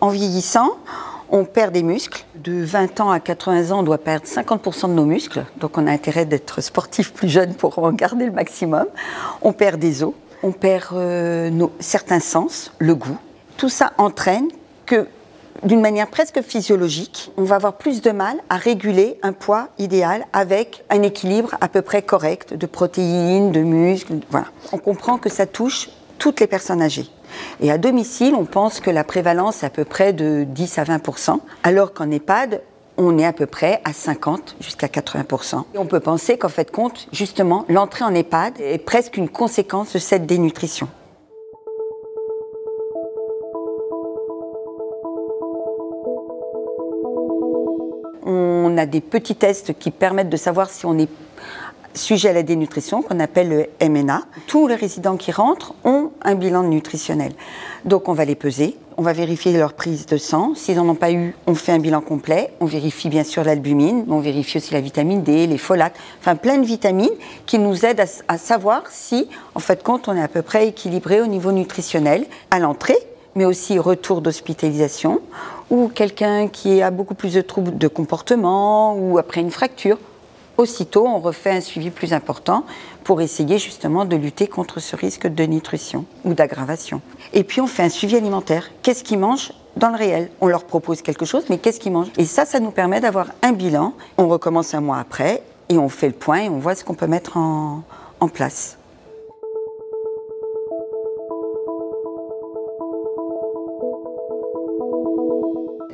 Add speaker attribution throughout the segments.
Speaker 1: En vieillissant, on perd des muscles. De 20 ans à 80 ans, on doit perdre 50% de nos muscles. Donc on a intérêt d'être sportif plus jeune pour en garder le maximum. On perd des os, on perd certains sens, le goût. Tout ça entraîne que, d'une manière presque physiologique, on va avoir plus de mal à réguler un poids idéal avec un équilibre à peu près correct de protéines, de muscles. Voilà. On comprend que ça touche toutes les personnes âgées. Et à domicile, on pense que la prévalence est à peu près de 10 à 20%, alors qu'en EHPAD, on est à peu près à 50 jusqu'à 80%. Et on peut penser qu'en fait compte, justement, l'entrée en EHPAD est presque une conséquence de cette dénutrition. On a des petits tests qui permettent de savoir si on est sujet à la dénutrition, qu'on appelle le MNA. Tous les résidents qui rentrent ont un bilan nutritionnel. Donc on va les peser, on va vérifier leur prise de sang. S'ils n'en ont pas eu, on fait un bilan complet. On vérifie bien sûr l'albumine, mais on vérifie aussi la vitamine D, les folates, enfin plein de vitamines qui nous aident à savoir si, en fait, compte, on est à peu près équilibré au niveau nutritionnel à l'entrée, mais aussi retour d'hospitalisation, ou quelqu'un qui a beaucoup plus de troubles de comportement, ou après une fracture. Aussitôt, on refait un suivi plus important pour essayer justement de lutter contre ce risque de nutrition ou d'aggravation. Et puis, on fait un suivi alimentaire. Qu'est-ce qu'ils mangent dans le réel? On leur propose quelque chose, mais qu'est-ce qu'ils mangent? Et ça nous permet d'avoir un bilan. On recommence un mois après et on fait le point et on voit ce qu'on peut mettre en place.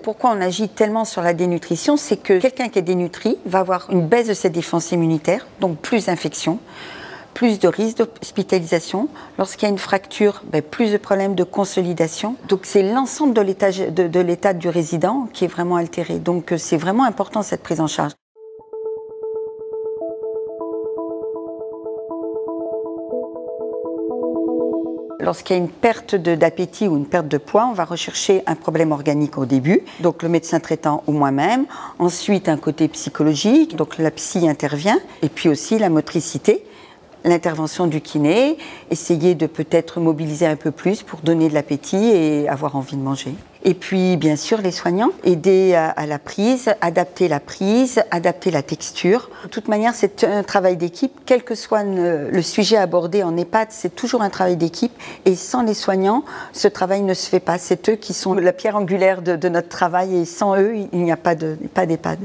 Speaker 1: Pourquoi on agit tellement sur la dénutrition? C'est que quelqu'un qui est dénutri va avoir une baisse de ses défenses immunitaires, donc plus d'infections, plus de risques d'hospitalisation. Lorsqu'il y a une fracture, plus de problèmes de consolidation. Donc c'est l'ensemble de l'état du résident qui est vraiment altéré. Donc c'est vraiment important cette prise en charge. Lorsqu'il y a une perte d'appétit ou une perte de poids, on va rechercher un problème organique au début, donc le médecin traitant ou moi-même. Ensuite, un côté psychologique, donc la psy intervient, et puis aussi la motricité, l'intervention du kiné, essayer de peut-être mobiliser un peu plus pour donner de l'appétit et avoir envie de manger. Et puis, bien sûr, les soignants, aider à la prise, adapter la texture. De toute manière, c'est un travail d'équipe. Quel que soit le sujet abordé en EHPAD, c'est toujours un travail d'équipe. Et sans les soignants, ce travail ne se fait pas. C'est eux qui sont la pierre angulaire de notre travail. Et sans eux, il n'y a pas d'EHPAD.